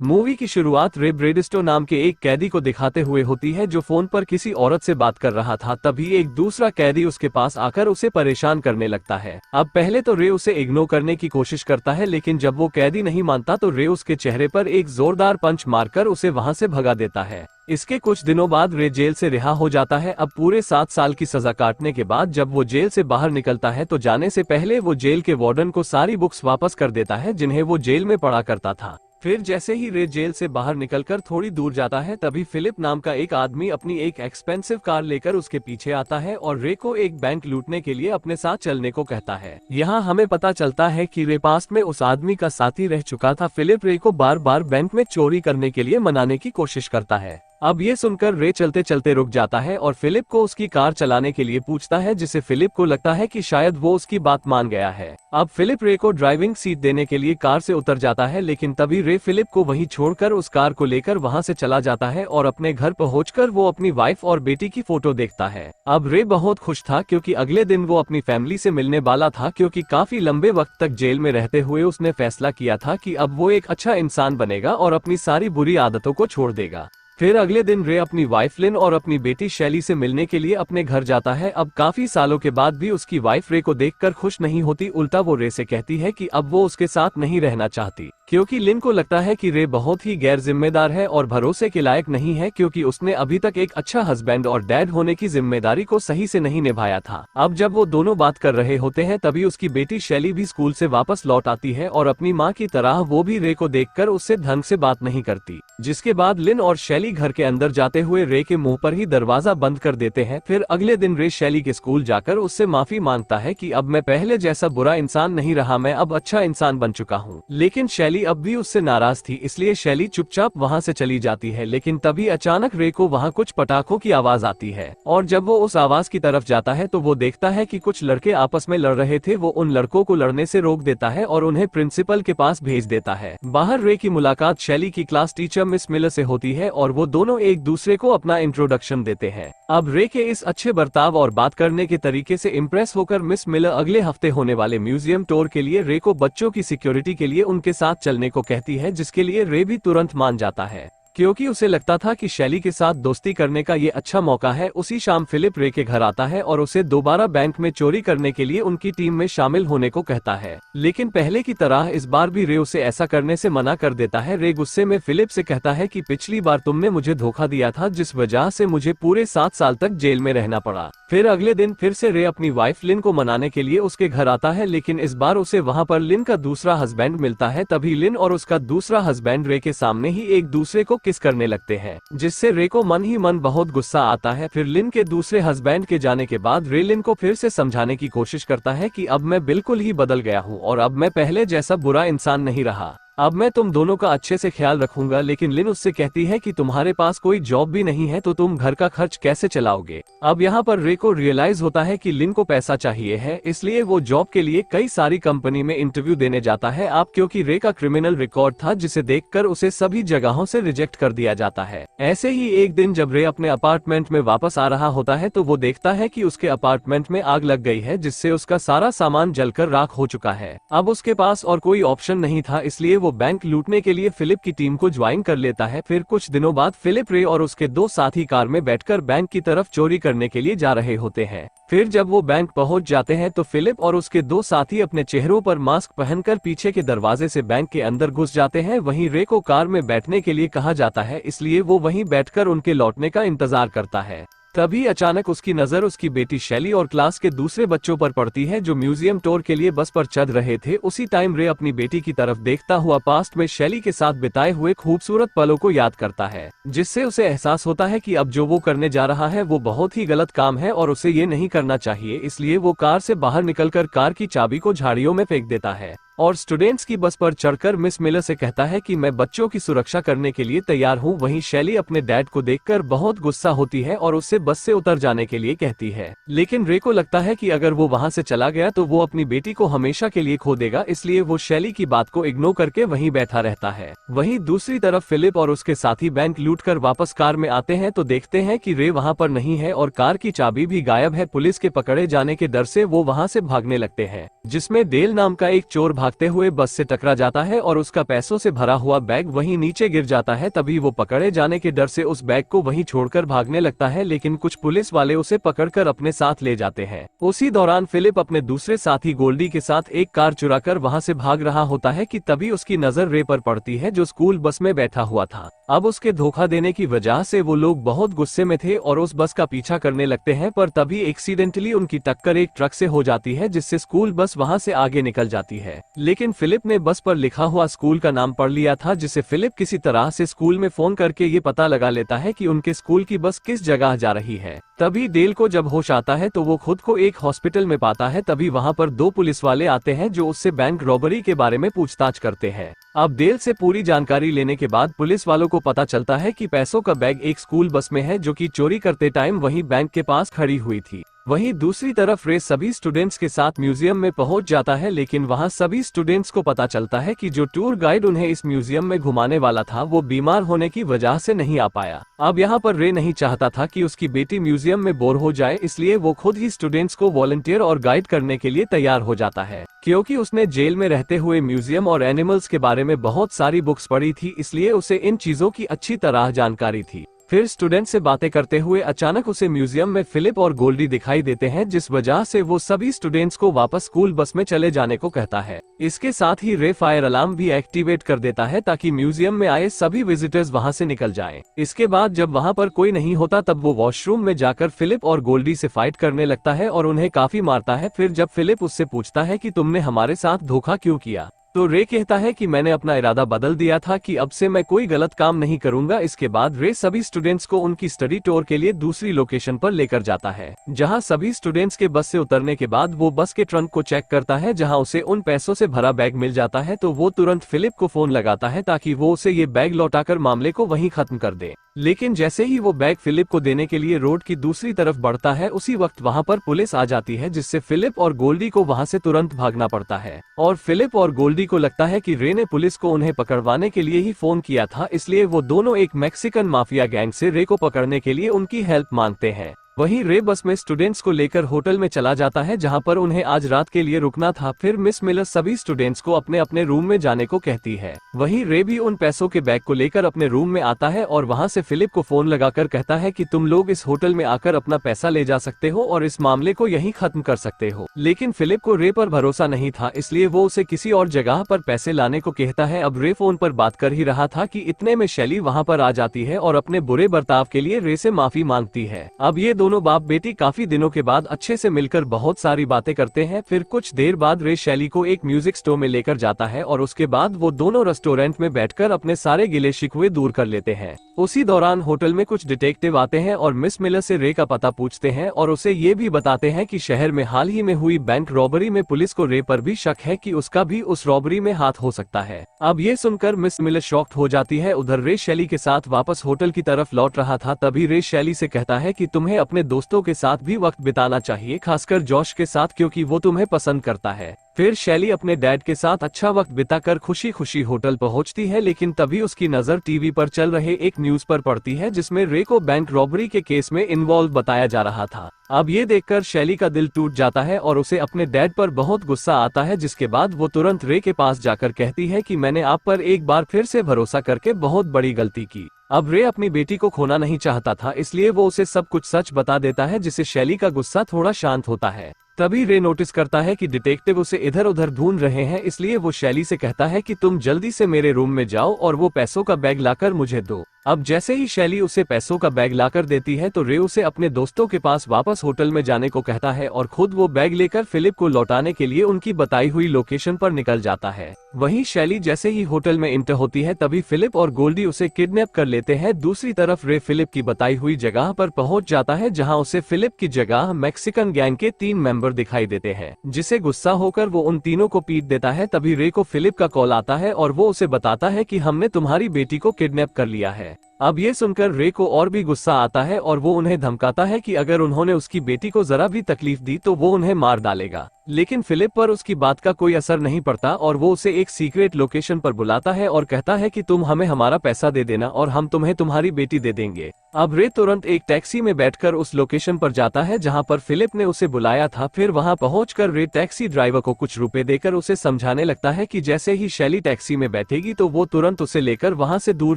Movie की शुरुआत रे ब्रेडिस्टो नाम के एक कैदी को दिखाते हुए होती है जो फोन पर किसी औरत से बात कर रहा था। तभी एक दूसरा कैदी उसके पास आकर उसे परेशान करने लगता है। अब पहले तो रे उसे इग्नोर करने की कोशिश करता है, लेकिन जब वो कैदी नहीं मानता तो रे उसके चेहरे पर एक जोरदार पंच मारकर उसे वहां से भगा देता है। इसके कुछ दिनों बाद रे जेल से रिहा हो जाता है। अब पूरे 7 साल की सजा काटने के बाद जब वो जेल से बाहर निकलता है तो जाने से पहले वो जेल के वार्डन को सारी बुक्स वापस कर देता है जिन्हें वो जेल में पढ़ा करता था। फिर जैसे ही रे जेल से बाहर निकलकर थोड़ी दूर जाता है तभी फिलिप नाम का एक आदमी अपनी एक एक्सपेंसिव कार लेकर उसके पीछे आता है और रे को एक बैंक लूटने के लिए अपने साथ चलने को कहता है। यहाँ हमें पता चलता है कि रे पास्ट में उस आदमी का साथी रह चुका था। फिलिप रे को बार बार बैंक में चोरी करने के लिए मनाने की कोशिश करता है। अब ये सुनकर रे चलते चलते रुक जाता है और फिलिप को उसकी कार चलाने के लिए पूछता है, जिससे फिलिप को लगता है कि शायद वो उसकी बात मान गया है। अब फिलिप रे को ड्राइविंग सीट देने के लिए कार से उतर जाता है, लेकिन तभी रे फिलिप को वहीं छोड़कर उस कार को लेकर वहां से चला जाता है और अपने घर पहुंचकर वो अपनी वाइफ और बेटी की फोटो देखता है। अब रे बहुत खुश था क्योंकि अगले दिन वो अपनी फैमिली से मिलने वाला था, क्योंकि काफी लंबे वक्त तक जेल में रहते हुए उसने फैसला किया था कि अब वो एक अच्छा इंसान बनेगा और अपनी सारी बुरी आदतों को छोड़ देगा। फिर अगले दिन रे अपनी वाइफ लिन और अपनी बेटी शैली से मिलने के लिए अपने घर जाता है। अब काफी सालों के बाद भी उसकी वाइफ रे को देखकर खुश नहीं होती, उल्टा वो रे से कहती है कि अब वो उसके साथ नहीं रहना चाहती, क्योंकि लिन को लगता है कि रे बहुत ही गैर जिम्मेदार है और भरोसे के लायक नहीं है, क्योंकि उसने अभी तक एक अच्छा हस्बैंड और डैड होने की जिम्मेदारी को सही से नहीं निभाया था। अब जब वो दोनों बात कर रहे होते हैं तभी उसकी बेटी शैली भी स्कूल से वापस लौट आती है और अपनी माँ की तरह वो भी रे को देखकर उससे ढंग से बात नहीं करती, जिसके बाद लिन और शैली घर के अंदर जाते हुए रे के मुंह पर ही दरवाजा बंद कर देते हैं। फिर अगले दिन रे शैली के स्कूल जाकर उससे माफी मांगता है कि अब मैं पहले जैसा बुरा इंसान नहीं रहा, मैं अब अच्छा इंसान बन चुका हूँ। लेकिन शैली अब भी उससे नाराज थी, इसलिए शैली चुपचाप वहाँ से चली जाती है। लेकिन तभी अचानक रे को वहाँ कुछ पटाखों की आवाज आती है और जब वो उस आवाज की तरफ जाता है तो वो देखता है कि कुछ लड़के आपस में लड़ रहे थे। वो उन लड़कों को लड़ने से रोक देता है और उन्हें प्रिंसिपल के पास भेज देता है। बाहर रे की मुलाकात शैली की क्लास टीचर मिस मिलर से होती है और वो दोनों एक दूसरे को अपना इंट्रोडक्शन देते हैं। अब रे के इस अच्छे बर्ताव और बात करने के तरीके से इम्प्रेस होकर मिस मिलर अगले हफ्ते होने वाले म्यूजियम टूर के लिए रे को बच्चों की सिक्योरिटी के लिए उनके साथ चलने को कहती है, जिसके लिए रे भी तुरंत मान जाता है, क्योंकि उसे लगता था कि शैली के साथ दोस्ती करने का ये अच्छा मौका है। उसी शाम फिलिप रे के घर आता है और उसे दोबारा बैंक में चोरी करने के लिए उनकी टीम में शामिल होने को कहता है, लेकिन पहले की तरह इस बार भी रे उसे ऐसा करने से मना कर देता है। रे गुस्से में फिलिप से कहता है कि पिछली बार तुमने मुझे धोखा दिया था, जिस वजह से मुझे पूरे 7 साल तक जेल में रहना पड़ा। फिर अगले दिन फिर से रे अपनी वाइफ लिन को मनाने के लिए उसके घर आता है, लेकिन इस बार उसे वहाँ पर लिन का दूसरा हस्बैंड मिलता है। तभी लिन और उसका दूसरा हस्बैंड रे के सामने ही एक दूसरे को किस करने लगते हैं, जिससे रे को मन ही मन बहुत गुस्सा आता है। फिर लिन के दूसरे हस्बैंड के जाने के बाद रे लिन को फिर से समझाने की कोशिश करता है कि अब मैं बिल्कुल ही बदल गया हूँ और अब मैं पहले जैसा बुरा इंसान नहीं रहा, अब मैं तुम दोनों का अच्छे से ख्याल रखूंगा। लेकिन लिन उससे कहती है कि तुम्हारे पास कोई जॉब भी नहीं है तो तुम घर का खर्च कैसे चलाओगे। अब यहाँ पर रे को रियलाइज होता है कि लिन को पैसा चाहिए है, इसलिए वो जॉब के लिए कई सारी कंपनी में इंटरव्यू देने जाता है। अब क्योंकि रे का क्रिमिनल रिकॉर्ड था, जिसे देखकर उसे सभी जगहों से रिजेक्ट कर दिया जाता है। ऐसे ही एक दिन जब रे अपने अपार्टमेंट में वापस आ रहा होता है तो वो देखता है कि उसके अपार्टमेंट में आग लग गई है, जिससे उसका सारा सामान जलकर राख हो चुका है। अब उसके पास और कोई ऑप्शन नहीं था, इसलिए वो बैंक लूटने के लिए फिलिप की टीम को ज्वाइन कर लेता है। फिर कुछ दिनों बाद फिलिप रे और उसके 2 साथी कार में बैठकर बैंक की तरफ चोरी करने के लिए जा रहे होते हैं। फिर जब वो बैंक पहुंच जाते हैं तो फिलिप और उसके 2 साथी अपने चेहरों पर मास्क पहनकर पीछे के दरवाजे से बैंक के अंदर घुस जाते हैं। वहीं रे को कार में बैठने के लिए कहा जाता है, इसलिए वो वहीं बैठकर उनके लौटने का इंतजार करता है। तभी अचानक उसकी नजर उसकी बेटी शैली और क्लास के दूसरे बच्चों पर पड़ती है जो म्यूजियम टूर के लिए बस पर चढ़ रहे थे। उसी टाइम रे अपनी बेटी की तरफ देखता हुआ पास्ट में शैली के साथ बिताए हुए खूबसूरत पलों को याद करता है, जिससे उसे एहसास होता है कि अब जो वो करने जा रहा है वो बहुत ही गलत काम है और उसे ये नहीं करना चाहिए। इसलिए वो कार से बाहर निकलकर कार की चाबी को झाड़ियों में फेंक देता है और स्टूडेंट्स की बस पर चढ़कर मिस मिलर से कहता है कि मैं बच्चों की सुरक्षा करने के लिए तैयार हूँ। वहीं शैली अपने डैड को देखकर बहुत गुस्सा होती है और उससे बस से उतर जाने के लिए कहती है, लेकिन रे को लगता है कि अगर वो वहाँ से चला गया तो वो अपनी बेटी को हमेशा के लिए खो देगा, इसलिए वो शैली की बात को इग्नोर करके वहीं बैठा रहता है। वहीं दूसरी तरफ फिलिप और उसके साथी बैंक लूटकर वापस कार में आते हैं तो देखते हैं कि रे वहाँ पर नहीं है और कार की चाबी भी गायब है। पुलिस के पकड़े जाने के डर से वो वहाँ से भागने लगते हैं, जिसमें डेल नाम का एक चोर भागते हुए बस से टकरा जाता है और उसका पैसों से भरा हुआ बैग वहीं नीचे गिर जाता है। तभी वो पकड़े जाने के डर से उस बैग को वहीं छोड़कर भागने लगता है, लेकिन कुछ पुलिस वाले उसे पकड़कर अपने साथ ले जाते हैं। उसी दौरान फिलिप अपने दूसरे साथी गोल्डी के साथ एक कार चुराकर वहां से भाग रहा होता है कि तभी उसकी नजर रे पर पड़ती है जो स्कूल बस में बैठा हुआ था। अब उसके धोखा देने की वजह से वो लोग बहुत गुस्से में थे और उस बस का पीछा करने लगते हैं, पर तभी एक्सीडेंटली उनकी टक्कर एक ट्रक से हो जाती है जिससे स्कूल बस वहां से आगे निकल जाती है। लेकिन फिलिप ने बस पर लिखा हुआ स्कूल का नाम पढ़ लिया था, जिसे फिलिप किसी तरह से स्कूल में फोन करके ये पता लगा लेता है कि उनके स्कूल की बस किस जगह जा रही है। तभी डेल को जब होश आता है तो वो खुद को एक हॉस्पिटल में पाता है। तभी वहां पर दो पुलिस वाले आते हैं जो उससे बैंक रॉबरी के बारे में पूछताछ करते हैं। अब डेल से पूरी जानकारी लेने के बाद पुलिस वालों को पता चलता है कि पैसों का बैग एक स्कूल बस में है जो कि चोरी करते टाइम वही बैंक के पास खड़ी हुई थी। वहीं दूसरी तरफ रे सभी स्टूडेंट्स के साथ म्यूजियम में पहुंच जाता है, लेकिन वहां सभी स्टूडेंट्स को पता चलता है कि जो टूर गाइड उन्हें इस म्यूजियम में घुमाने वाला था वो बीमार होने की वजह से नहीं आ पाया। अब यहाँ पर रे नहीं चाहता था कि उसकी बेटी म्यूजियम में बोर हो जाए, इसलिए वो खुद ही स्टूडेंट्स को वॉलंटियर और गाइड करने के लिए तैयार हो जाता है। क्योंकि उसने जेल में रहते हुए म्यूजियम और एनिमल्स के बारे में बहुत सारी बुक्स पढ़ी थी, इसलिए उसे इन चीजों की अच्छी तरह जानकारी थी। फिर स्टूडेंट से बातें करते हुए अचानक उसे म्यूजियम में फिलिप और गोल्डी दिखाई देते हैं, जिस वजह से वो सभी स्टूडेंट्स को वापस स्कूल बस में चले जाने को कहता है। इसके साथ ही रे फायर अलार्म भी एक्टिवेट कर देता है ताकि म्यूजियम में आए सभी विजिटर्स वहां से निकल जाएं। इसके बाद जब वहां पर कोई नहीं होता तब वो वॉशरूम में जाकर फिलिप और गोल्डी से फाइट करने लगता है और उन्हें काफी मारता है। फिर जब फिलिप उससे पूछता है कि तुमने हमारे साथ धोखा क्यों किया, तो रे कहता है कि मैंने अपना इरादा बदल दिया था कि अब से मैं कोई गलत काम नहीं करूंगा। इसके बाद रे सभी स्टूडेंट्स को उनकी स्टडी टूर के लिए दूसरी लोकेशन पर लेकर जाता है, जहां सभी स्टूडेंट्स के बस से उतरने के बाद वो बस के ट्रंक को चेक करता है, जहां उसे उन पैसों से भरा बैग मिल जाता है। तो वो तुरंत फिलिप को फोन लगाता है ताकि वो उसे ये बैग लौटाकर मामले को वहीं खत्म कर दे। लेकिन जैसे ही वो बैग फिलिप को देने के लिए रोड की दूसरी तरफ बढ़ता है, उसी वक्त वहां पर पुलिस आ जाती है, जिससे फिलिप और गोल्डी को वहां से तुरंत भागना पड़ता है। और फिलिप और गोल्डी को लगता है कि रे ने पुलिस को उन्हें पकड़वाने के लिए ही फोन किया था, इसलिए वो दोनों एक मैक्सिकन माफिया गैंग से रे को पकड़ने के लिए उनकी हेल्प मांगते हैं। वहीं रे बस में स्टूडेंट्स को लेकर होटल में चला जाता है, जहां पर उन्हें आज रात के लिए रुकना था। फिर मिस मिलर सभी स्टूडेंट्स को अपने अपने रूम में जाने को कहती है। वहीं रे भी उन पैसों के बैग को लेकर अपने रूम में आता है और वहां से फिलिप को फोन लगाकर कहता है कि तुम लोग इस होटल में आकर अपना पैसा ले जा सकते हो और इस मामले को यहीं खत्म कर सकते हो। लेकिन फिलिप को रे पर भरोसा नहीं था, इसलिए वो उसे किसी और जगह पर पैसे लाने को कहता है। अब रे फोन पर बात कर ही रहा था कि इतने में शैली वहाँ पर आ जाती है और अपने बुरे बर्ताव के लिए रे से माफी मांगती है। अब ये दोनों बाप बेटी काफी दिनों के बाद अच्छे से मिलकर बहुत सारी बातें करते हैं। फिर कुछ देर बाद रे शैली को एक म्यूजिक स्टोर में लेकर जाता है और उसके बाद वो दोनों रेस्टोरेंट में बैठकर अपने सारे गिले शिकवे दूर कर लेते हैं। उसी दौरान होटल में कुछ डिटेक्टिव आते हैं और मिस मिलर से रे का पता पूछते हैं और उसे ये भी बताते हैं कि शहर में हाल ही में हुई बैंक रॉबरी में पुलिस को रे पर भी शक है कि उसका भी उस रॉबरी में हाथ हो सकता है। अब ये सुनकर मिस मिलर शॉक्ड हो जाती है। उधर रे शैली के साथ वापस होटल की तरफ लौट रहा था, तभी रे शैली से कहता है कि तुम्हें अपने दोस्तों के साथ भी वक्त बिताना चाहिए, खासकर जॉश के साथ, क्योंकि वो तुम्हें पसंद करता है। फिर शैली अपने डैड के साथ अच्छा वक्त बिताकर खुशी खुशी होटल पहुंचती है, लेकिन तभी उसकी नजर टीवी पर चल रहे एक न्यूज पर पड़ती है जिसमें रे को बैंक रॉबरी के केस में इन्वॉल्व बताया जा रहा था। अब ये देखकर शैली का दिल टूट जाता है और उसे अपने डैड पर बहुत गुस्सा आता है, जिसके बाद वो तुरंत रे के पास जाकर कहती है कि मैंने आप पर एक बार फिर से भरोसा करके बहुत बड़ी गलती की। अब रे अपनी बेटी को खोना नहीं चाहता था, इसलिए वो उसे सब कुछ सच बता देता है, जिससे शैली का गुस्सा थोड़ा शांत होता है। तभी रे नोटिस करता है कि डिटेक्टिव उसे इधर उधर ढूंढ रहे हैं, इसलिए वो शैली से कहता है कि तुम जल्दी से मेरे रूम में जाओ और वो पैसों का बैग लाकर मुझे दो। अब जैसे ही शैली उसे पैसों का बैग लाकर देती है तो रे उसे अपने दोस्तों के पास वापस होटल में जाने को कहता है और खुद वो बैग लेकर फिलिप को लौटाने के लिए उनकी बताई हुई लोकेशन पर निकल जाता है। वहीं शैली जैसे ही होटल में इंटर होती है तभी फिलिप और गोल्डी उसे किडनैप कर लेते हैं। दूसरी तरफ रे फिलिप की बताई हुई जगह पर पहुंच जाता है, जहां उसे फिलिप की जगह मैक्सिकन गैंग के 3 मेंबर दिखाई देते हैं, जिसे गुस्सा होकर वो उन तीनों को पीट देता है। तभी रे को फिलिप का कॉल आता है और वो उसे बताता है कि हमने तुम्हारी बेटी को किडनैप कर लिया है। अब ये सुनकर रे को और भी गुस्सा आता है और वो उन्हें धमकाता है कि अगर उन्होंने उसकी बेटी को जरा भी तकलीफ दी तो वो उन्हें मार डालेगा। लेकिन फिलिप पर उसकी बात का कोई असर नहीं पड़ता और वो उसे एक सीक्रेट लोकेशन पर बुलाता है और कहता है कि तुम हमें हमारा पैसा दे देना और हम तुम्हें तुम्हारी बेटी दे देंगे। अब रे तुरंत एक टैक्सी में बैठकर उस लोकेशन पर जाता है जहां पर फिलिप ने उसे बुलाया था। फिर वहां पहुंचकर रे टैक्सी ड्राइवर को कुछ रुपए देकर उसे समझाने लगता है कि जैसे ही शैली टैक्सी में बैठेगी तो वो तुरंत उसे लेकर वहां से दूर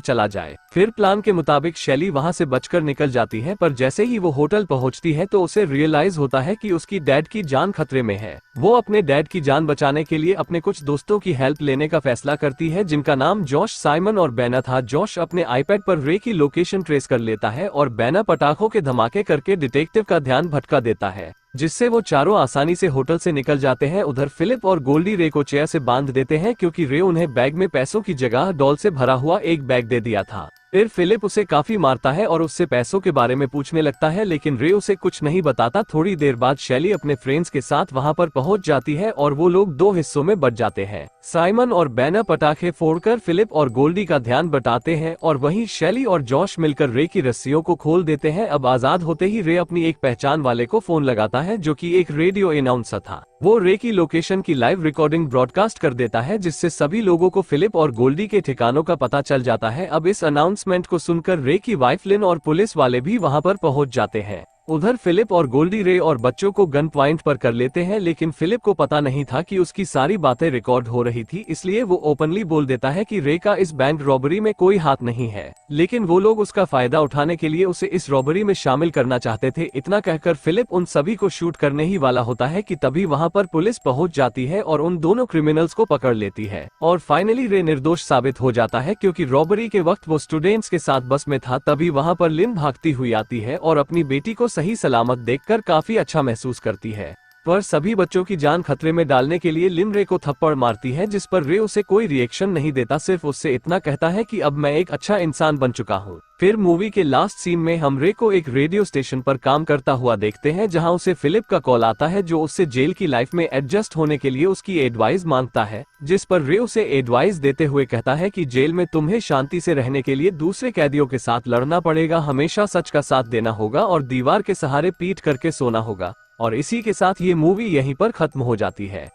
चला जाए। फिर प्लान के मुताबिक शैली वहां से बचकर निकल जाती है, पर जैसे ही वो होटल पहुंचती है तो उसे रियलाइज होता है कि उसकी डैड की जान खतरे में है। वो अपने डैड की जान बचाने के लिए अपने कुछ दोस्तों की हेल्प लेने का फैसला करती है जिनका नाम जॉश, साइमन और बैना था। जॉश अपने आईपैड पर रे की लोकेशन ट्रेस कर लेता है और बैना पटाखों के धमाके करके डिटेक्टिव का ध्यान भटका देता है, जिससे वो चारों आसानी से होटल से निकल जाते हैं। उधर फिलिप और गोल्डी रे को चेयर से बांध देते हैं क्योंकि रे उन्हें बैग में पैसों की जगह डॉल से भरा हुआ एक बैग दे दिया था। फिर फिलिप उसे काफी मारता है और उससे पैसों के बारे में पूछने लगता है, लेकिन रे उसे कुछ नहीं बताता। थोड़ी देर बाद शैली अपने फ्रेंड्स के साथ वहां पर पहुंच जाती है और वो लोग दो हिस्सों में बट जाते हैं। साइमन और बैना पटाखे फोड़कर फिलिप और गोल्डी का ध्यान बटाते हैं और वहीं शैली और जॉश मिलकर रे की रस्सियों को खोल देते हैं। अब आजाद होते ही रे अपनी एक पहचान वाले को फोन लगाता है जो कि एक रेडियो अनाउंसर था। वो रे की लोकेशन की लाइव रिकॉर्डिंग ब्रॉडकास्ट कर देता है जिससे सभी लोगों को फिलिप और गोल्डी के ठिकानों का पता चल जाता है। अब इस अनाउंसमेंट को सुनकर रे की वाइफ लिन और पुलिस वाले भी वहां पर पहुंच जाते हैं। उधर फिलिप और गोल्डी रे और बच्चों को गन पॉइंट पर कर लेते हैं, लेकिन फिलिप को पता नहीं था कि उसकी सारी बातें रिकॉर्ड हो रही थी, इसलिए वो ओपनली बोल देता है कि रे का इस बैंक रॉबरी में कोई हाथ नहीं है, लेकिन वो लोग उसका फायदा उठाने के लिए उसे इस रॉबरी में शामिल करना चाहते थे। इतना कहकर फिलिप उन सभी को शूट करने ही वाला होता है कि तभी वहां पर पुलिस पहुंच जाती है और उन दोनों क्रिमिनल्स को पकड़ लेती है और फाइनली रे निर्दोष साबित हो जाता है क्योंकि रॉबरी के वक्त वो स्टूडेंट्स के साथ बस में था। तभी वहां पर लिन भागती हुई आती है और अपनी बेटी को सही सलामत देखकर काफी अच्छा महसूस करती है, पर सभी बच्चों की जान खतरे में डालने के लिए लिन रे को थप्पड़ मारती है, जिस पर रे उसे कोई रिएक्शन नहीं देता, सिर्फ उससे इतना कहता है कि अब मैं एक अच्छा इंसान बन चुका हूँ। फिर मूवी के लास्ट सीन में हम रे को एक रेडियो स्टेशन पर काम करता हुआ देखते हैं जहां उसे फिलिप का कॉल आता है जो उससे जेल की लाइफ में एडजस्ट होने के लिए उसकी एडवाइस मांगता है, जिस पर रे उसे एडवाइस देते हुए कहता है कि जेल में तुम्हें शांति से रहने के लिए दूसरे कैदियों के साथ लड़ना पड़ेगा, हमेशा सच का साथ देना होगा और दीवार के सहारे पीठ करके सोना होगा। और इसी के साथ ये मूवी यहीं पर खत्म हो जाती है।